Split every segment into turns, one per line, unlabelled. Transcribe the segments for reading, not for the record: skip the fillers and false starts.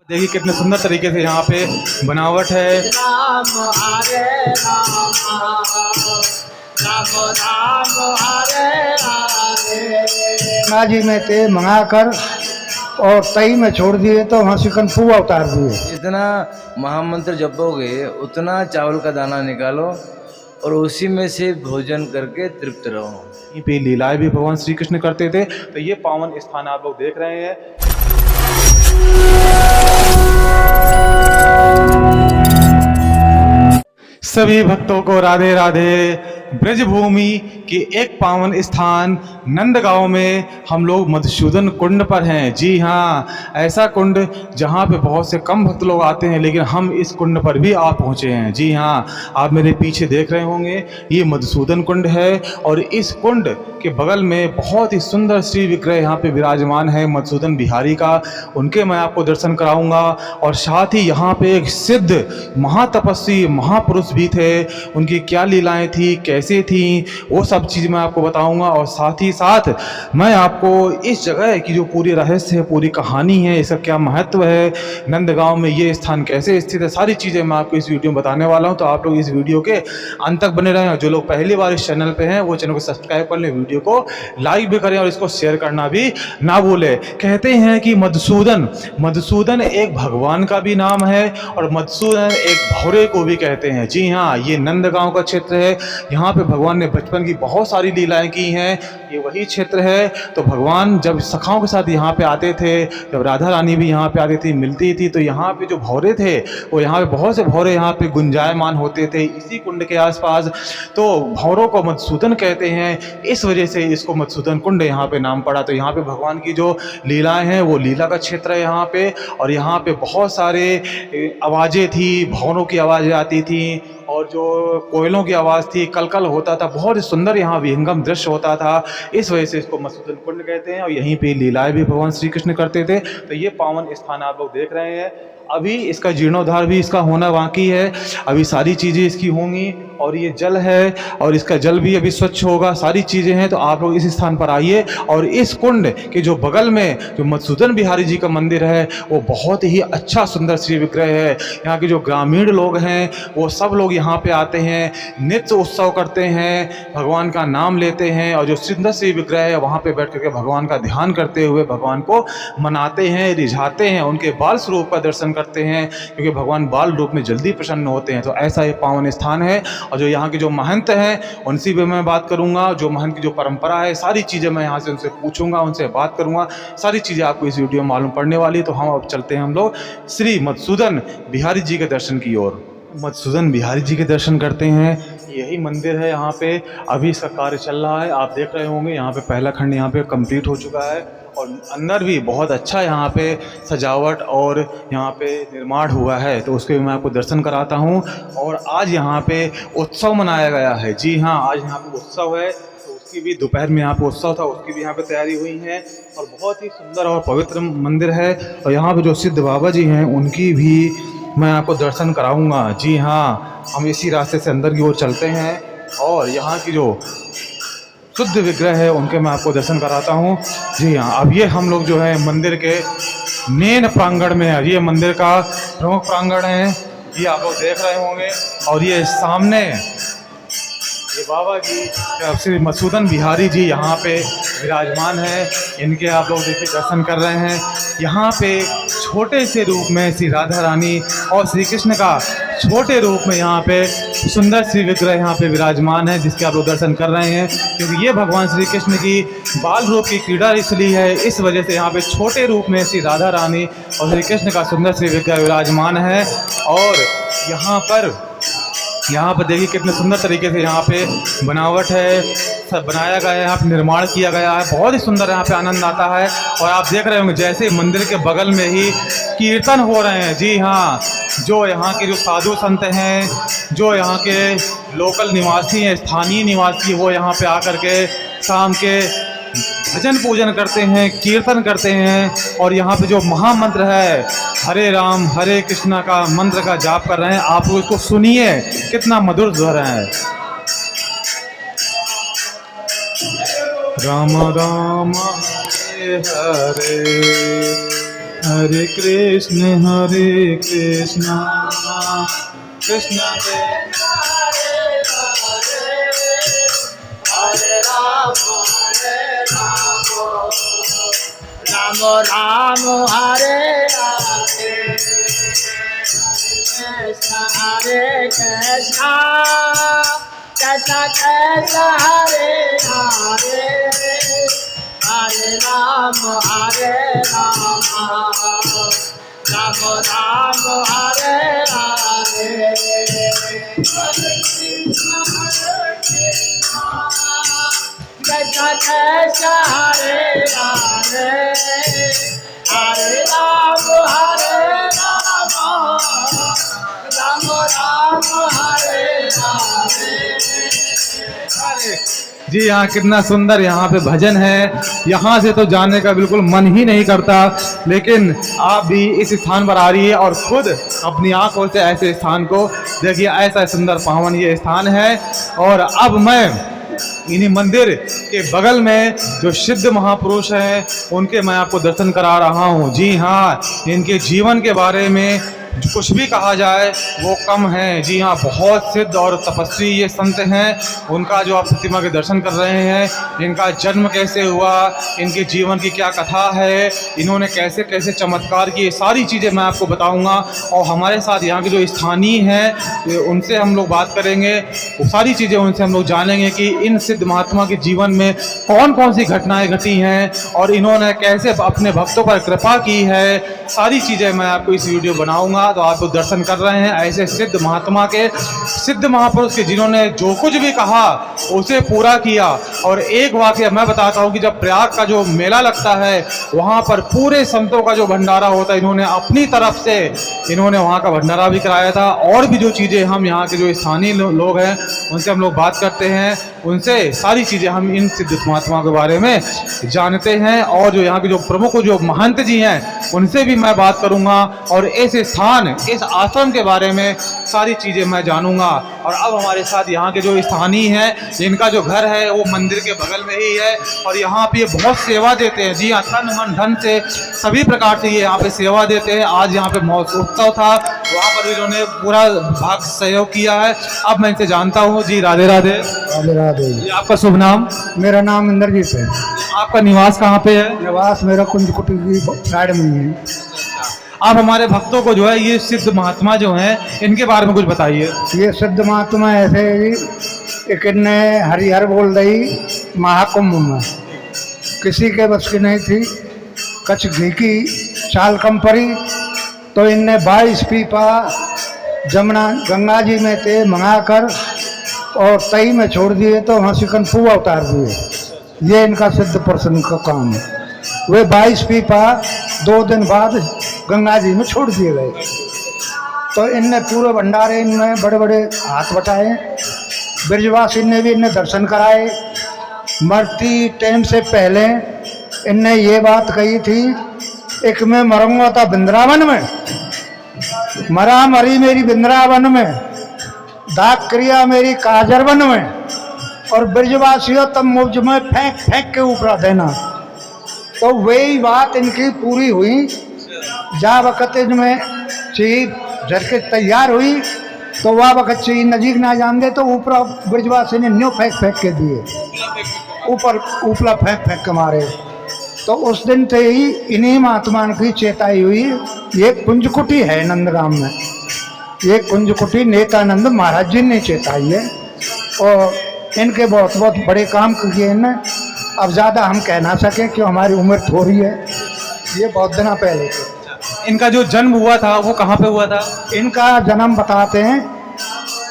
देखिए कितने सुंदर तरीके से यहाँ पे बनावट है।
राम हरे राम राम राम हरे हरे। गंगा जी में तेल मंगाकर और तई में छोड़ दिए तो वहाँ चिकन पुआ उतार दिए।
जितना महामंत्र जपोगे उतना चावल का दाना निकालो और उसी में से भोजन करके तृप्त रहो।
यहीं पे लीलाएं भी भगवान श्री कृष्ण करते थे। तो ये पावन स्थान आप लोग देख रहे हैं। सभी भक्तों को राधे राधे। ब्रजभूमि के एक पावन स्थान नंदगांव में हम लोग मधुसूदन कुंड पर हैं। जी हाँ, ऐसा कुंड जहाँ पे बहुत से कम भक्त लोग आते हैं, लेकिन हम इस कुंड पर भी आ पहुँचे हैं। जी हाँ, आप मेरे पीछे देख रहे होंगे ये मधुसूदन कुंड है और इस कुंड के बगल में बहुत ही सुंदर श्री विग्रह यहाँ पे विराजमान है मधुसूदन बिहारी का। उनके मैं आपको दर्शन कराऊंगा और साथ ही यहाँ पे एक सिद्ध महातपस्वी महापुरुष भी थे। उनकी क्या लीलाएं थी, कैसे थी, वो सब चीज़ मैं आपको बताऊंगा। और साथ ही साथ मैं आपको इस जगह की जो पूरी रहस्य है, पूरी कहानी है, इसका क्या महत्व है, नंदगांव में ये स्थान कैसे स्थित है, सारी चीज़ें मैं आपको इस वीडियो में बताने वाला हूं। तो आप लोग इस वीडियो के अंत तक बने रहें और जो लोग पहली बार इस चैनल पे हैं वो चैनल को सब्सक्राइब कर लें, वीडियो को लाइक भी करें और इसको शेयर करना भी ना भूलें। कहते हैं कि मधुसूदन एक भगवान का भी नाम है और मधुसूदन एक भौरे को भी कहते हैं। जी हाँ, ये नंदगांव का क्षेत्र है। यहाँ पे भगवान ने बचपन की बहुत सारी लीलाएं की हैं। ये वही क्षेत्र है। तो भगवान जब सखाओं के साथ यहाँ पे आते थे, जब राधा रानी भी यहाँ पे आती थी, मिलती थी, तो यहाँ पे जो भौरे थे वो यहाँ पे बहुत से भौरे यहाँ पे गुंजायमान होते थे इसी कुंड के आसपास। तो भौरों को मधुसूदन कहते हैं, इस वजह से इसको मधुसूदन कुंड यहाँ पे नाम पड़ा। तो यहाँ पे भगवान की जो लीलाएं हैं वो लीला का क्षेत्र है यहाँ पे। और यहाँ पे बहुत सारे आवाज़ें थी, भौरों की आवाज़ें आती थी और जो कोयलों की आवाज़ थी, कलकल होता था, बहुत ही सुंदर यहाँ विहंगम दृश्य होता था। इस वजह से इसको मधुसूदन कुंड कहते हैं और यहीं पे लीलाएं भी भगवान श्री कृष्ण करते थे। तो ये पावन स्थान आप लोग देख रहे हैं। अभी इसका जीर्णोद्धार भी इसका होना बाकी है, अभी सारी चीज़ें इसकी होंगी। और ये जल है और इसका जल भी अभी स्वच्छ होगा, सारी चीज़ें हैं। तो आप लोग इस स्थान पर आइए और इस कुंड के जो बगल में जो मधुसूदन बिहारी जी का मंदिर है वो बहुत ही अच्छा सुंदर श्री विग्रह है। यहाँ के जो ग्रामीण लोग हैं वो सब लोग यहाँ पे आते हैं, नित्य उत्सव करते हैं, भगवान का नाम लेते हैं और जो सुंदर श्री विग्रह है वहाँ पे बैठ करके भगवान का ध्यान करते हुए भगवान को मनाते हैं, रिझाते हैं, उनके बाल स्वरूप का दर्शन करते हैं, क्योंकि भगवान बाल रूप में जल्दी प्रसन्न होते हैं। तो ऐसा ये पावन स्थान है। और जो यहाँ के जो महंत हैं उनसे भी मैं बात करूँगा, जो महंत की जो परंपरा है, सारी चीज़ें मैं यहाँ से उनसे पूछूंगा, उनसे बात करूँगा, सारी चीज़ें आपको इस वीडियो में मालूम पड़ने वाली है। तो हम अब चलते हैं हम लोग श्री मधुसूदन बिहारी जी के दर्शन की ओर। मधुसूदन बिहारी जी के दर्शन करते हैं। यही मंदिर है, यहाँ पे अभी इसका कार्य चल रहा है। आप देख रहे होंगे यहाँ पे पहला खंड यहाँ पे कंप्लीट हो चुका है और अंदर भी बहुत अच्छा यहाँ पे सजावट और यहाँ पे निर्माण हुआ है। तो उसके भी मैं आपको दर्शन कराता हूँ। और आज यहाँ पे उत्सव मनाया गया है। जी हाँ, आज यहाँ पे उत्सव है। तो उसकी भी दोपहर में यहाँ पे उत्सव था, उसकी भी यहाँ पे तैयारी हुई है और बहुत ही सुंदर और पवित्र मंदिर है। और यहाँ पे जो सिद्ध बाबा जी हैं उनकी भी मैं आपको दर्शन कराऊंगा। जी हाँ, हम इसी रास्ते से अंदर की ओर चलते हैं और यहाँ की जो शुद्ध विग्रह है उनके मैं आपको दर्शन कराता हूँ। जी हाँ, अब ये हम लोग जो है मंदिर के मेन प्रांगण में है। ये मंदिर का प्रमुख प्रांगण है, ये आप लोग देख रहे होंगे। और ये सामने ये बाबा जी श्री मधुसूदन बिहारी जी यहाँ पे विराजमान है। इनके आप लोग देखिए दर्शन कर रहे हैं। यहाँ पे छोटे से रूप में श्री राधा रानी और श्री कृष्ण का छोटे रूप में यहाँ पे सुंदर श्री विग्रह यहाँ पे विराजमान है, जिसके आप लोग दर्शन कर रहे हैं। क्योंकि ये भगवान श्री कृष्ण की बाल रूप की क्रीड़ा इसलिए है, इस वजह से यहाँ पे छोटे रूप में श्री राधा रानी और श्री कृष्ण का सुंदर श्री विग्रह विराजमान है। और यहाँ पर देखिए कितने सुंदर तरीके से यहाँ पे बनावट है, सब बनाया गया है, यहाँ पे निर्माण किया गया है, बहुत ही सुंदर यहाँ पे आनंद आता है। और आप देख रहे होंगे जैसे मंदिर के बगल में ही कीर्तन हो रहे हैं। जी हाँ, जो यहाँ के जो साधु संत हैं, जो यहाँ के लोकल निवासी हैं, स्थानीय निवासी, वो यहाँ पे आकर के शाम के भजन पूजन करते हैं, कीर्तन करते हैं। और यहाँ पे जो महामंत्र है हरे राम हरे कृष्णा का मंत्र का जाप कर रहे हैं। आप लोग इसको सुनिए, कितना मधुर स्वर है। राम राम हरे हरे हरे कृष्ण कृष्ण
हरे राम राम राम हरे हरे हरे कृष्ण कृष्ण कृष्ण हरे हरे हरे राम राम राम हरे हरे कृष्ण कृष्ण हरे हरे हरे राम राम राम हरे हरे।
जी यहाँ कितना सुंदर यहाँ पे भजन है। यहाँ से तो जाने का बिल्कुल मन ही नहीं करता, लेकिन आप भी इस स्थान पर आ रही है और खुद अपनी आंखों से ऐसे स्थान को देखिए। ऐसा सुंदर पावन ये स्थान है। और अब मैं इन्हीं मंदिर के बगल में जो सिद्ध महापुरुष हैं उनके मैं आपको दर्शन करा रहा हूँ। जी हाँ, इनके जीवन के बारे में कुछ भी कहा जाए वो कम है। जी हाँ, बहुत सिद्ध और तपस्वी ये संत हैं। उनका जो आप प्रतिमा के दर्शन कर रहे हैं, इनका जन्म कैसे हुआ, इनके जीवन की क्या कथा है, इन्होंने कैसे कैसे चमत्कार किए, सारी चीज़ें मैं आपको बताऊंगा। और हमारे साथ यहाँ के जो स्थानीय हैं उनसे हम लोग बात करेंगे, वो सारी चीज़ें उनसे हम लोग जानेंगे कि इन सिद्ध महात्मा के जीवन में कौन कौन सी घटनाएँ घटी हैं और इन्होंने कैसे अपने भक्तों पर कृपा की है। सारी चीज़ें मैं आपको इस वीडियो बनाऊंगा। तो आप दर्शन कर रहे हैं ऐसे सिद्ध महात्मा के, सिद्ध महापुरुष के, जिन्होंने जो कुछ भी कहा उसे पूरा किया। और एक वाकया मैं बताता हूँ कि जब प्रयाग का जो मेला लगता है वहाँ पर पूरे संतों का जो भंडारा होता है, इन्होंने अपनी तरफ से इन्होंने वहाँ का भंडारा भी कराया था। और भी जो चीज़ें हम यहाँ के जो स्थानीय लोग हैं उनसे हम लोग बात करते हैं, उनसे सारी चीज़ें हम इन सिद्ध महात्मा के बारे में जानते हैं। और जो यहाँ के जो प्रमुख जो महंत जी हैं उनसे भी मैं बात करूँगा और इस स्थान, इस आश्रम के बारे में सारी चीज़ें मैं जानूंगा। और अब हमारे साथ यहाँ के जो स्थानीय हैं, जिनका जो घर है वो मंदिर के बगल में ही है और यहाँ पे ये बहुत सेवा देते हैं। जी हाँ, तन मन धन से सभी प्रकार से ये यहाँ पे सेवा देते हैं। आज यहाँ पे महोत्सव उत्सव था, वहाँ पर इन्होंने पूरा भाग सहयोग किया है। अब मैं इनसे जानता हूँ। जी राधे राधे।
राधे राधे।
जी आपका शुभ नाम?
मेरा नाम इंद्रजीत है।
आपका निवास कहाँ पे है?
निवास मेरा कुंज कुटी की साइड में ही है।
आप हमारे भक्तों को जो है ये सिद्ध महात्मा जो हैं इनके बारे में कुछ बताइए।
ये सिद्ध महात्मा ऐसे है जी, एक इनने हरिहर बोल रही महाकुंभ में किसी के बस की नहीं थी, कच्छ घी की चाल कम पड़ी, तो इनने 22 पीपा जमुना गंगा जी में थे मंगाकर और तई में छोड़ दिए, तो वहाँ से पुआ उतार दिए। ये इनका सिद्ध प्रसन्न का काम है। वे 22 पीपा 2 दिन बाद गंगा जी में छोड़ दिए गए, तो इनने पूरे भंडारे इनमें बड़े बड़े हाथ बटाए। ब्रजवासी ने भी इन्हें दर्शन कराए। मरती टाइम से पहले इनने ये बात कही थी, एक मैं मरूंगा था वृंदावन में, मरा मरी मेरी वृंदावन में, दाग क्रिया मेरी काजरवन में, और ब्रजवासियों तब मुझ में फेंक फेंक के ऊपर देना। तो वही बात इनकी पूरी हुई। जा वक़्त इनमें चीज झटके तैयार हुई, तो वह वक़्त चीज नजीक ना जान दे, तो ऊपर ब्रजवासी ने न्यू फेंक फेंक के दिए, ऊपर ऊपला फेंक फेंक के मारे। तो उस दिन से ही इन्हीं महात्मा की चेताई हुई। ये कुंजकुटी है नंदगाम में, ये कुंजकुटी नेतानंद महाराज जी ने चेताई है और इनके बहुत बहुत बड़े काम किए इनने। अब ज़्यादा हम कह ना सकें कि हमारी उम्र थोड़ी है, ये बहुत दिन पहले थे।
इनका जो जन्म हुआ था वो कहाँ पे हुआ था?
इनका जन्म बताते हैं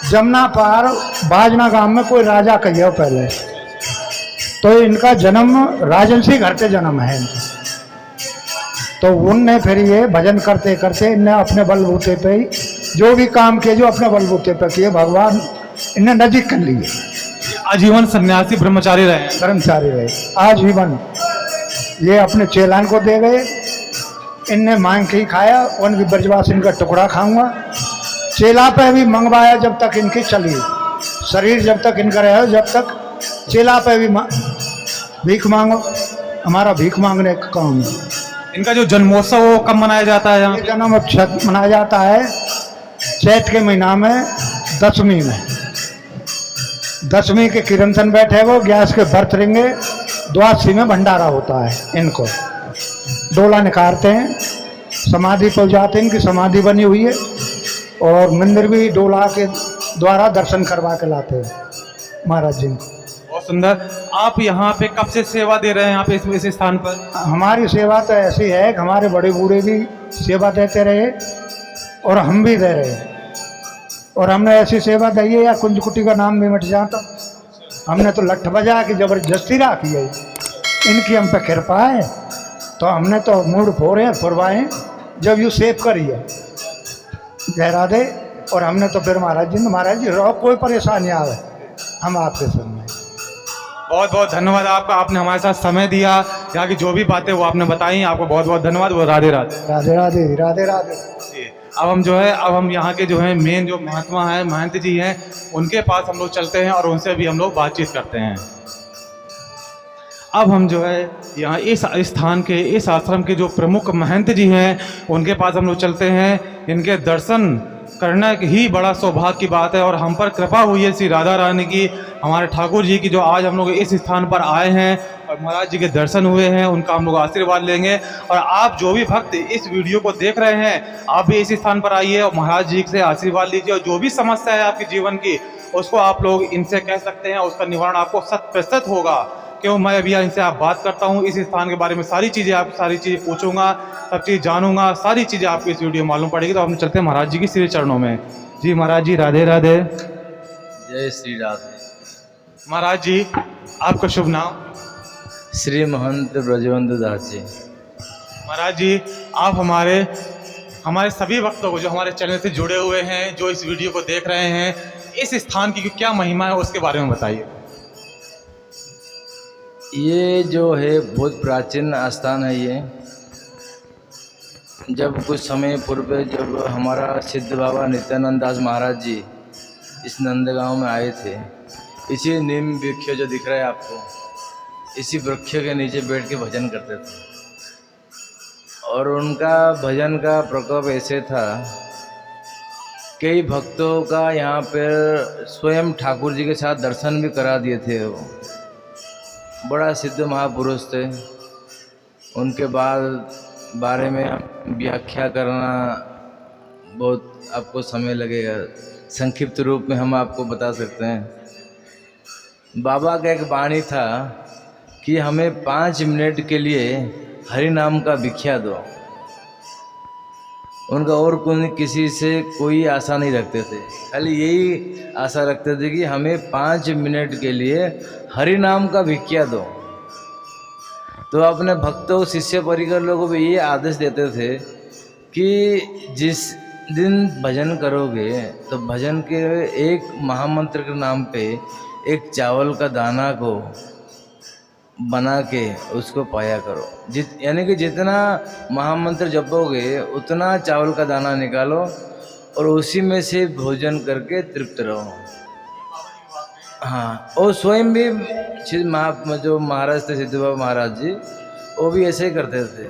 जमुना पार बाजना गांव में कोई राजा कहिए पहले, तो इनका जन्म राजंशी घर से जन्म है इनका। तो उनने फिर ये भजन करते करते इनने अपने बलबूते पे ही जो भी काम किए, जो अपने बलबूते पे किए, भगवान इनने नजीक कर लिए।
आजीवन सन्यासी ब्रह्मचारी रहे?
कर्मचारी रहे आजीवन। ये अपने चेलान को दे गए, इनने मांग के ही खाया। उनकी ब्रजवासी इनका टुकड़ा खाऊंगा। चेला पे भी मंगवाया जब तक इनकी चली, शरीर जब तक इनका रहा, जब तक चेला पे भी भीख मांगो, हमारा भीख मांगने का काम है।
इनका जो जन्मोत्सव वो कब मनाया जाता है यहाँ
ये जन्म उत्सव मनाया जाता है चैत के महीना में दशमी में। दशमी के कीर्तन बैठे वो गैस के बर्त रेंगे, द्वादशी में भंडारा होता है। इनको डोला निकालते हैं, समाधि पर जाते हैं, इनकी समाधि बनी हुई है और मंदिर भी डोला के द्वारा दर्शन करवा के लाते हैं महाराज जी को।
बहुत सुंदर। आप यहाँ पे कब से सेवा दे रहे हैं यहाँ पे इस स्थान पर?
हमारी सेवा तो ऐसी है कि हमारे बड़े बूढ़े भी सेवा देते रहे और हम भी दे रहे हैं, और हमने ऐसी सेवा दी है या कुंज कुटी का नाम भी मिट जाता। हमने तो लठ बजा के जबरदस्ती राखी है, इनकी हम पे कृपा है तो हमने तो मूड फोड़े फुरवाए जब यू सेव करी है जय राधे। और हमने तो फिर महाराज जी रहो कोई परेशानी आवे हम आपके संग में।
बहुत बहुत धन्यवाद आपका, आपने हमारे साथ समय दिया, यहाँ की जो भी बातें वो आपने बताई, आपको बहुत बहुत धन्यवाद। वो राधे राधे।
राधे राधे राधे राधे।
अब हम यहाँ के जो है मेन जो महात्मा है महंत जी हैं उनके पास हम लोग चलते हैं और उनसे भी हम लोग बातचीत करते हैं। अब हम जो है यहाँ इस स्थान के इस आश्रम के जो प्रमुख महंत जी हैं उनके पास हम लोग चलते हैं। इनके दर्शन करना ही बड़ा सौभाग्य की बात है और हम पर कृपा हुई है श्री राधा रानी की, हमारे ठाकुर जी की, जो आज हम लोग इस स्थान पर आए हैं और महाराज जी के दर्शन हुए हैं, उनका हम लोग आशीर्वाद लेंगे। और आप जो भी भक्त इस वीडियो को देख रहे हैं आप भी इस स्थान पर आइए और महाराज जी से आशीर्वाद लीजिए और जो भी समस्या है आपके जीवन की उसको आप लोग इनसे कह सकते हैं, उसका निवारण आपको 100% होगा। क्यों मैं अभी इनसे आप बात करता हूँ, इस स्थान के बारे में सारी चीज़ें पूछूंगा, सब चीज़ जानूंगा, सारी चीज़ें आपको इस वीडियो में मालूम पड़ेगी। तो हम चलते हैं महाराज जी की श्री चरणों में। जी महाराज जी राधे राधे।
जय श्री राधे।
महाराज जी आपका शुभ नाम?
श्री महंत ब्रजवंत दास जी।
महाराज जी आप हमारे सभी भक्तों को जो हमारे चैनल से जुड़े हुए हैं, जो इस वीडियो को देख रहे हैं, इस स्थान की क्या महिमा है उसके बारे में बताइए।
ये जो है बहुत प्राचीन स्थान है। ये जब कुछ समय पूर्व जब हमारा सिद्ध बाबा नित्यानंद दास महाराज जी इस नंदगांव में आए थे, इसी नीम वृक्ष जो दिख रहा है आपको, इसी वृक्ष के नीचे बैठ के भजन करते थे। और उनका भजन का प्रकोप ऐसे था, कई भक्तों का यहाँ पर स्वयं ठाकुर जी के साथ दर्शन भी करा दिए थे। वो बड़ा सिद्ध महापुरुष थे। उनके बारे में व्याख्या करना बहुत आपको समय लगेगा, संक्षिप्त रूप में हम आपको बता सकते हैं। बाबा का एक वाणी था कि हमें 5 मिनट के लिए हरि नाम का भिक्षा दो। उनका और किसी से कोई आशा नहीं रखते थे, खाली यही आशा रखते थे कि हमें 5 मिनट के लिए हरि नाम का भिक्षा दो। तो अपने भक्तों शिष्य परिकर लोगों को भी ये आदेश देते थे कि जिस दिन भजन करोगे तो भजन के एक महामंत्र के नाम पे एक चावल का दाना को बना के उसको पाया करो। यानी कि जितना महामंत्र जपोगे उतना चावल का दाना निकालो और उसी में से भोजन करके तृप्त रहो। हाँ, और स्वयं भी जो महाराज थे सिद्ध बाबा महाराज जी, वो भी ऐसे ही करते थे।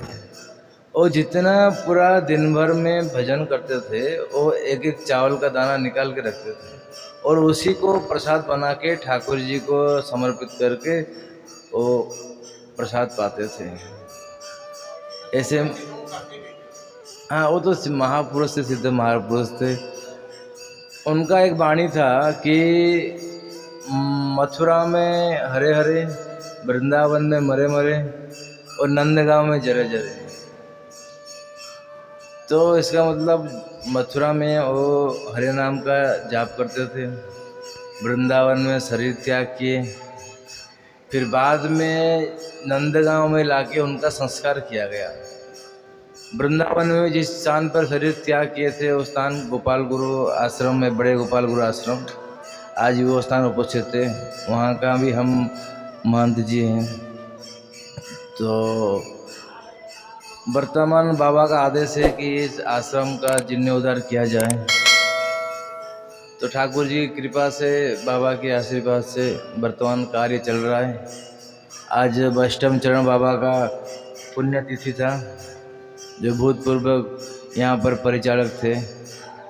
और जितना पूरा दिन भर में भजन करते थे वो एक एक चावल का दाना निकाल के रखते थे और उसी को प्रसाद बना के ठाकुर जी को समर्पित करके वो प्रसाद पाते थे। ऐसे हाँ, वो तो महापुरुष थे, सिद्ध महापुरुष थे। उनका एक वाणी था कि मथुरा में हरे हरे, वृंदावन में मरे मरे और नंदगांव में जरे जरे। तो इसका मतलब मथुरा में वो हरे नाम का जाप करते थे, वृंदावन में शरीर त्याग किए, फिर बाद में नंदगांव में लाके उनका संस्कार किया गया। वृंदावन में जिस स्थान पर शरीर त्याग किए थे उस स्थान गोपाल गुरु आश्रम में, बड़े गोपाल गुरु आश्रम, आज वो स्थान उपस्थित थे, वहाँ का भी हम महंत जी हैं। तो वर्तमान बाबा का आदेश है कि इस आश्रम का जीर्णोद्धार किया जाए। तो ठाकुर जी की कृपा से, बाबा के आशीर्वाद से वर्तमान कार्य चल रहा है। आज अष्टम चरण बाबा का पुण्यतिथि था। जो भूतपूर्व यहाँ पर परिचालक थे,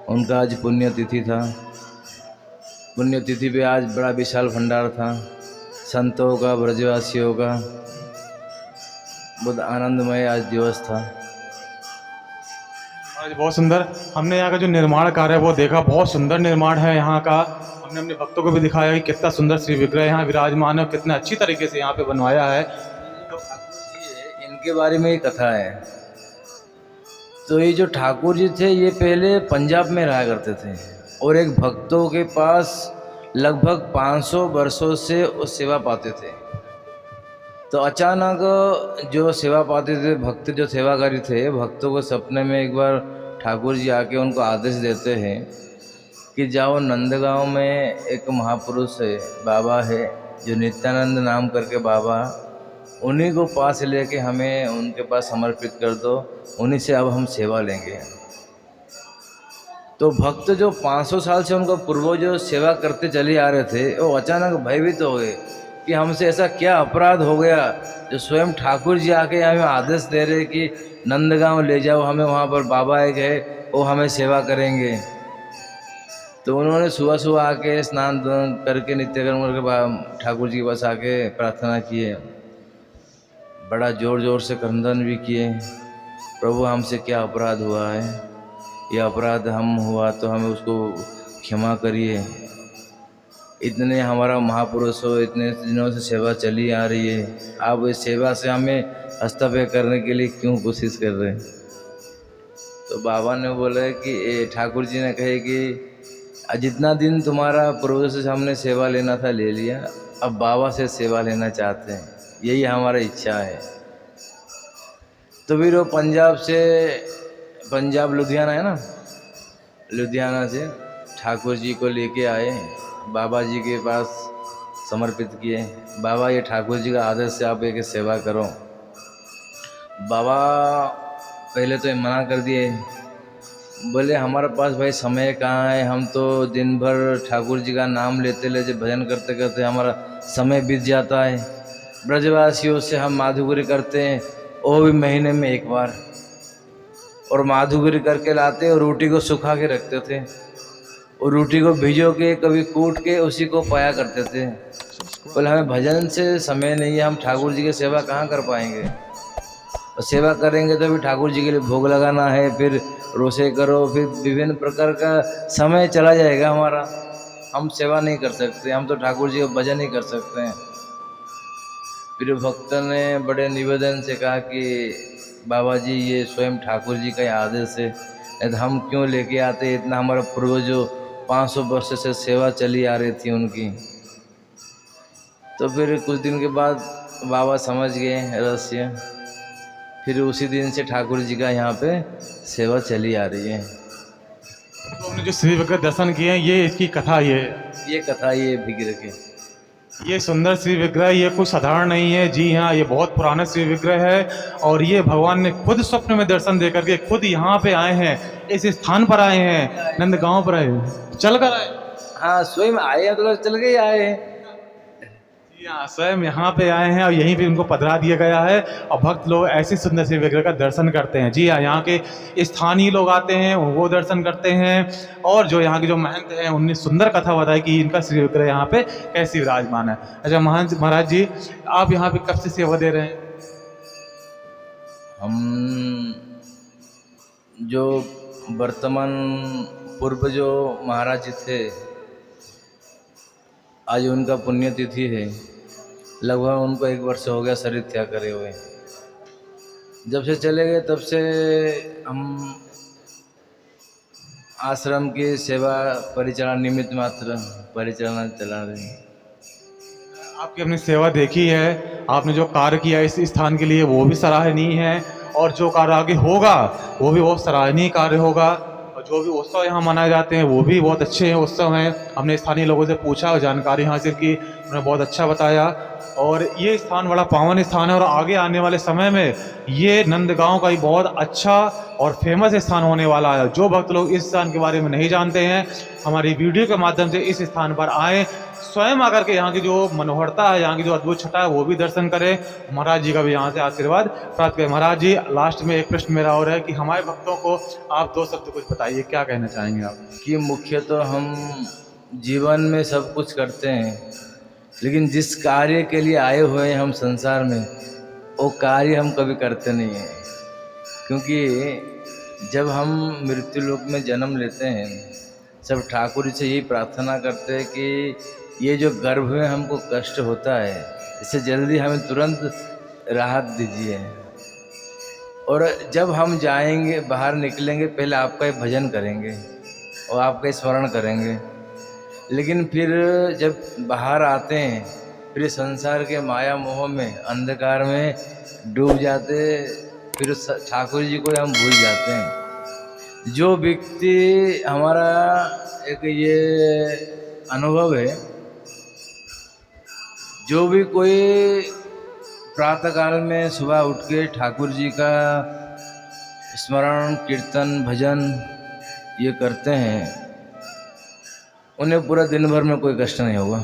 उनका आज पुण्यतिथि था। पुण्यतिथि पे आज बड़ा विशाल भंडार था, संतों का, ब्रजवासियों का। बहुत आनंदमय आज दिवस था।
आज बहुत सुंदर, हमने यहाँ का जो निर्माण कार्य है वो देखा, बहुत सुंदर निर्माण है यहाँ का। हमने अपने भक्तों को भी दिखाया कि कितना सुंदर श्री विग्रह यहाँ विराजमान है, कितना अच्छी तरीके से यहाँ पे बनवाया है।
इनके बारे में एक कथा है। तो ये जो ठाकुर जी थे, ये पहले पंजाब में रहा करते थे और एक भक्तों के पास लगभग 500 वर्षों से वो सेवा पाते थे। तो अचानक जो सेवा पाते थे, भक्त जो सेवाकारी थे, भक्तों को सपने में एक बार ठाकुर जी आके उनको आदेश देते हैं कि जाओ नंदगांव में एक महापुरुष है, बाबा है, जो नित्यानंद नाम करके बाबा, उन्हीं को पास लेके हमें उनके पास समर्पित कर दो, उन्हीं से अब हम सेवा लेंगे। तो भक्त जो 500 साल से उनको पूर्वज जो सेवा करते चले आ रहे थे, वो अचानक भयभीत हो गए कि हमसे ऐसा क्या अपराध हो गया जो स्वयं ठाकुर जी आके हमें आदेश दे रहे कि नंदगांव ले जाओ हमें, वहाँ पर बाबा एक है, वो हमें सेवा करेंगे। तो उन्होंने सुबह सुबह आके स्नान करके नित्यकर्म करके ठाकुर जी के पास आके प्रार्थना किए, बड़ा ज़ोर ज़ोर से क्रंदन भी किए, प्रभु हमसे क्या अपराध हुआ है, ये अपराध हम हुआ तो हमें उसको क्षमा करिए। इतने हमारा महापुरुष हो, इतने दिनों से सेवा चली आ रही है, आप इस सेवा से हमें हस्तक्षेप करने के लिए क्यों कोशिश कर रहे हैं। तो बाबा ने बोला कि ठाकुर जी ने कहे कि जितना दिन तुम्हारा पूर्वज से हमने सेवा लेना था ले लिया, अब बाबा से सेवा लेना चाहते हैं, यही हमारा इच्छा है। तो फिर वो पंजाब लुधियाना है ना, लुधियाना से ठाकुर जी को लेके आए, बाबा जी के पास समर्पित किए। बाबा ये ठाकुर जी का आदेश से आप एक सेवा करो। बाबा पहले तो मना कर दिए, बोले हमारे पास भाई समय कहाँ है, हम तो दिन भर ठाकुर जी का नाम लेते लेते भजन करते करते हमारा समय बीत जाता है। ब्रजवासियों से हम माधुगिरी करते हैं, वो भी महीने में एक बार, और माधुगिरी करके लाते और रोटी को सुखा के रखते थे, और रोटी को भिजो के कभी कूट के उसी को पाया करते थे। बोले हमें भजन से समय नहीं है, हम ठाकुर जी की सेवा कहाँ कर पाएंगे, और सेवा करेंगे तो भी ठाकुर जी के लिए भोग लगाना है, फिर रोसे करो, फिर विभिन्न प्रकार का समय चला जाएगा हमारा, हम सेवा नहीं कर सकते, हम तो ठाकुर जी का भजन ही कर सकते हैं। फिर भक्त ने बड़े निवेदन से कहा कि बाबा जी ये स्वयं ठाकुर जी का ही आदेश है, नहीं तो हम क्यों लेके आते, इतना हमारा पूर्वजों 500 वर्ष से सेवा चली आ रही थी उनकी। तो फिर कुछ दिन के बाद बाबा समझ गए रहस्य, फिर उसी दिन से ठाकुर जी का यहाँ पे सेवा चली आ रही है।
तो हमने जो श्री विग्रह दर्शन किए हैं, ये इसकी कथा, ये
कथा ये विग्रह के,
ये सुंदर श्री विग्रह, ये कुछ साधारण नहीं है। जी हाँ, ये बहुत पुराना श्री विग्रह है, और ये भगवान ने खुद स्वप्न में दर्शन दे करके खुद यहाँ पे आए हैं, इस स्थान पर आए हैं, नंदगांव पर आए, चल कर आए।
हाँ, स्वयं आए हैं तो चल के आए हैं।
यहाँ स्वयं यहाँ पे आए हैं और यहीं पे उनको पधरा दिया गया है, और भक्त लोग ऐसी सुंदर श्री विग्रह का दर्शन करते हैं। जी हाँ, यहाँ के स्थानीय लोग आते हैं, वो दर्शन करते हैं, और जो यहाँ के जो महंत हैं उनने सुंदर कथा बताई कि इनका श्री विग्रह यहाँ पे कैसी विराजमान है। अच्छा महाराज जी, आप यहाँ पे कब से सेवा दे रहे हैं?
हम जो वर्तमान पूर्व जो महाराज जी थे, आज उनका पुण्यतिथि है, लगभग उनको 1 वर्ष हो गया शरीर त्याग करे हुए। जब से चले गए तब से हम आश्रम की सेवा परिचालना निमित्त मात्र परिचालना चला रहे हैं।
आपकी अपनी सेवा देखी है, आपने जो कार्य किया इस स्थान के लिए वो भी सराहनीय है, और जो कार्य आगे होगा वो भी बहुत सराहनीय कार्य होगा। और जो भी उत्सव यहाँ मनाए जाते हैं वो भी बहुत अच्छे हैं उत्सव हैं। हमने स्थानीय लोगों से पूछा और जानकारी हासिल की, उन्होंने बहुत अच्छा बताया। और ये स्थान बड़ा पावन स्थान है और आगे आने वाले समय में ये नंदगांव का ही बहुत अच्छा और फेमस स्थान होने वाला है। जो भक्त लोग इस स्थान के बारे में नहीं जानते हैं, हमारी वीडियो के माध्यम से इस स्थान पर आए, स्वयं आकर के यहाँ की जो मनोहरता है, यहाँ की जो अद्भुत छटा है, वो भी दर्शन करें, महाराज जी का भी यहाँ से आशीर्वाद प्राप्त करें। महाराज जी, लास्ट में एक प्रश्न मेरा और है कि हमारे भक्तों को आप 2 शब्द कुछ बताइए, क्या कहना चाहेंगे आप?
कि मुख्य तो हम जीवन में सब कुछ करते हैं, लेकिन जिस कार्य के लिए आए हुए हैं हम संसार में, वो कार्य हम कभी करते नहीं हैं। क्योंकि जब हम मृत्यु लोक में जन्म लेते हैं, सब ठाकुर जी से यही प्रार्थना करते हैं कि ये जो गर्भ में हमको कष्ट होता है, इससे जल्दी हमें तुरंत राहत दीजिए। और जब हम जाएंगे, बाहर निकलेंगे, पहले आपका ही भजन करेंगे और आपका स्मरण करेंगे। लेकिन फिर जब बाहर आते हैं, फिर संसार के माया मोह में, अंधकार में डूब जाते, फिर ठाकुर जी को हम भूल जाते हैं। जो व्यक्ति, हमारा एक ये अनुभव है, जो भी कोई प्रातःकाल में सुबह उठ के ठाकुर जी का स्मरण, कीर्तन, भजन ये करते हैं, उन्हें पूरा दिन भर में कोई कष्ट नहीं होगा।